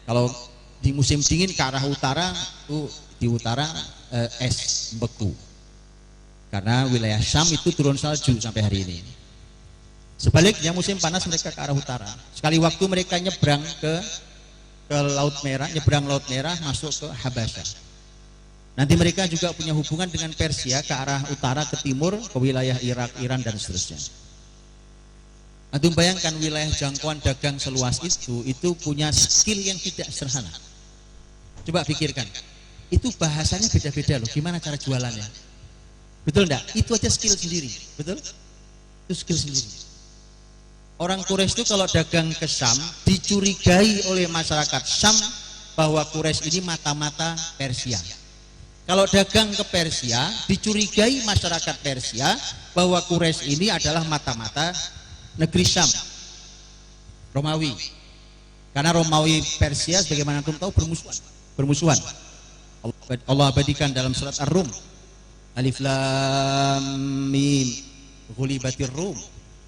Kalau di musim dingin ke arah utara itu di utara es beku. Karena wilayah Syam itu turun salju sampai hari ini. Sebaliknya musim panas mereka ke arah utara. Sekali waktu mereka nyebrang ke Laut Merah, nyebrang Laut Merah masuk ke Habasyah. Nanti mereka juga punya hubungan dengan Persia ke arah utara, ke timur, ke wilayah Irak, Iran dan seterusnya. Antum bayangkan wilayah jangkauan dagang seluas itu punya skill yang tidak sederhana. Coba pikirkan, itu bahasanya beda-beda loh. Gimana cara jualannya? Betul enggak? Itu aja skill sendiri, betul? Itu skill sendiri. Orang Quraisy itu kalau dagang ke Syam dicurigai oleh masyarakat Syam bahwa Quraisy ini mata-mata Persia. Kalau dagang ke Persia dicurigai masyarakat Persia bahwa Quraisy ini adalah mata-mata negeri Syam, Romawi. Karena Romawi Persia sebagaimana antum tahu bermusuhan. Allah abadikan dalam surat Ar-Rum. Alif Lam Mim. Ghulibatir Rum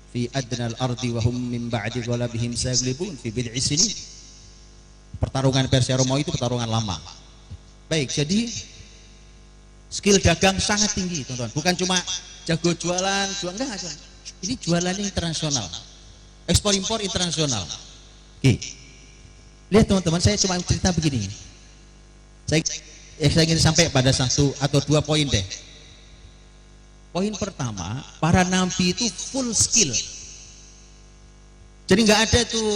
fi adnal ardi wa hum min ba'di ghalabihim sayaglibun fi bid'i sinin. Pertarungan Persia Romawi itu pertarungan lama. Baik, jadi skill dagang sangat tinggi, teman-teman. Bukan cuma jago jualan enggak. Ini jualannya internasional, ekspor impor internasional. Oke, lihat teman-teman, saya cuma cerita begini. Saya ingin sampai pada satu atau dua poin deh. Poin pertama, para nabi itu full skill. Jadi nggak ada tuh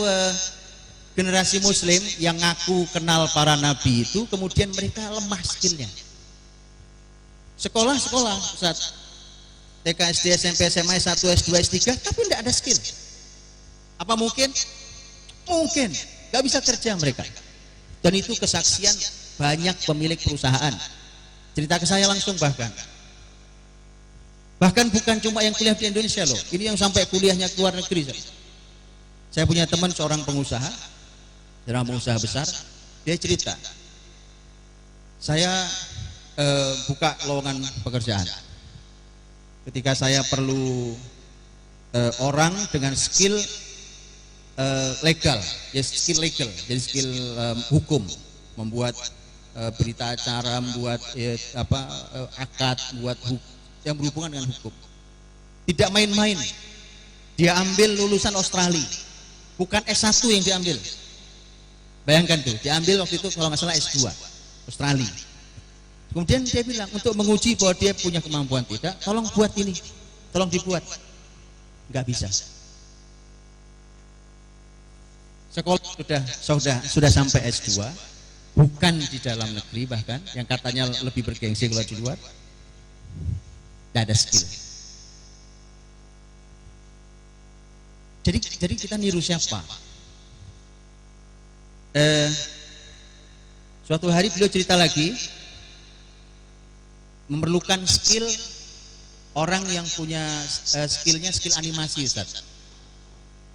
generasi Muslim yang ngaku kenal para nabi itu, kemudian mereka lemah skillnya. Sekolah, Ustaz. TK, SD, SMP, SMA, S1, S2, S3, tapi tidak ada skill. Apa mungkin? Mungkin. Gak bisa kerja mereka. Dan itu kesaksian banyak pemilik perusahaan. Cerita ke saya langsung bahkan. Bahkan bukan cuma yang kuliah di Indonesia loh. Ini yang sampai kuliahnya ke luar negeri. Saya punya teman seorang pengusaha besar. Dia cerita, saya buka lowongan pekerjaan. Ketika saya perlu orang dengan skill legal, ya skill legal, jadi skill hukum, membuat berita acara, membuat akad, buat yang berhubungan dengan hukum. Tidak main-main. Dia ambil lulusan Australia, bukan S1 yang diambil. Bayangkan tuh, diambil waktu itu kalau nggak salah S2 Australia. Kemudian dia bilang untuk menguji bahwa dia punya kemampuan tidak, tolong buat ini, tolong dibuat. Nggak bisa. Sekolah sudah sampai S2, bukan di dalam negeri bahkan, yang katanya lebih bergengsi kalau di luar. Nggak ada skill. Jadi kita niru siapa? Suatu hari beliau cerita lagi, memerlukan skill orang yang punya skillnya skill animasi, Ustaz.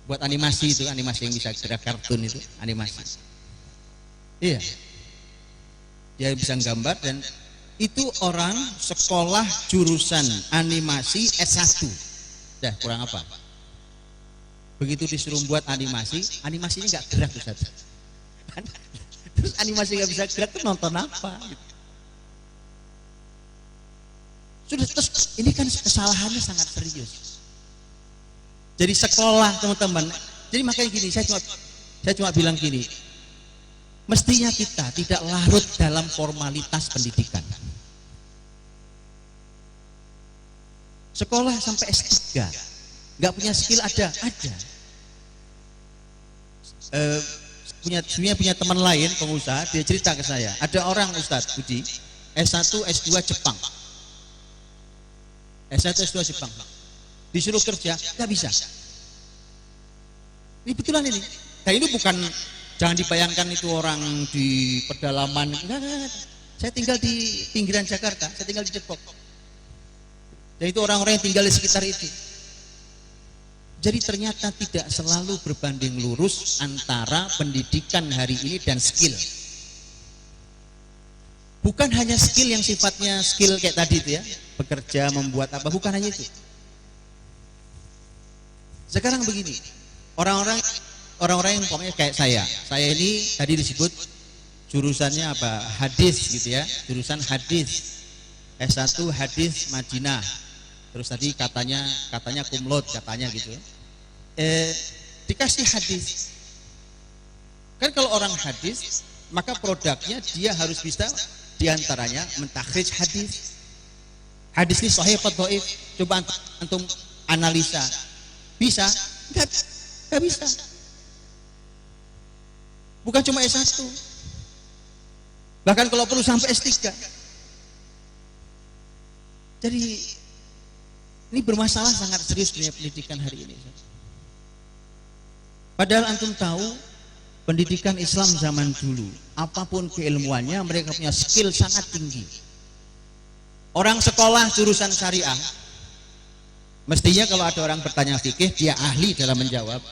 Buat animasi itu, animasi yang bisa gerak kartun itu, animasi. Iya. Dia bisa gambar dan itu orang sekolah jurusan animasi S1. Dah kurang apa? Begitu disuruh buat animasinya nggak gerak, Ustaz. Terus animasi nggak bisa gerak tuh nonton apa? Sudah, terus ini kan kesalahannya sangat serius. Jadi sekolah, teman-teman. Jadi makanya gini, saya cuma bilang gini, mestinya kita tidak larut dalam formalitas pendidikan. Sekolah sampai S3, nggak punya skill ada. Punya teman lain pengusaha, dia cerita ke saya, ada orang Ustadz Budi S1 S2 Jepang. S1 S2 Jepang, disuruh kerja nggak bisa. Ini betulan ini. Nah ini bukan, jangan dibayangkan itu orang di pedalaman. Enggak. Saya tinggal di pinggiran Jakarta, saya tinggal di Depok. Dan itu orang-orang yang tinggal di sekitar itu. Jadi ternyata tidak selalu berbanding lurus antara pendidikan hari ini dan skill. Bukan hanya skill yang sifatnya skill kayak tadi itu ya, bekerja, membuat apa, bukan hanya itu. Sekarang begini, orang-orang orang-orang yang pokoknya kayak saya ini tadi disebut jurusannya apa, hadis gitu ya, jurusan hadis, S1 hadis Madinah, terus tadi katanya kumlot katanya gitu ya. Dikasih hadis, kan kalau orang hadis maka produknya dia harus bisa diantaranya mentakhrij hadis. Hadis ini sahih atau dhaif, coba antum analisa, bisa? Enggak bisa. Bukan cuma S1, bahkan kalau perlu sampai S3. Jadi ini bermasalah sangat serius dunia pendidikan hari ini. Padahal antum tahu pendidikan Islam zaman dulu, apapun keilmuannya mereka punya skill sangat tinggi. Orang sekolah jurusan syariah, mestinya kalau ada orang bertanya fikih, dia ahli dalam menjawab.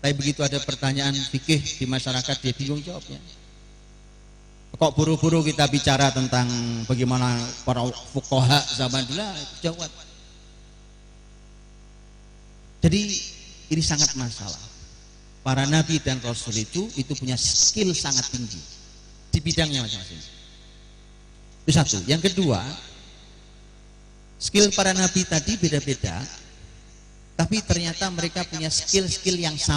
Tapi begitu ada pertanyaan fikih di masyarakat, dia bingung jawabnya. Kok buru-buru kita bicara tentang bagaimana para fuqaha zaman dulu, jawab. Jadi ini sangat masalah. Para nabi dan rasul itu punya skill sangat tinggi di bidangnya masing-masing. Itu satu. Yang kedua, skill para nabi tadi beda-beda, tapi ternyata mereka punya skill-skill yang sama.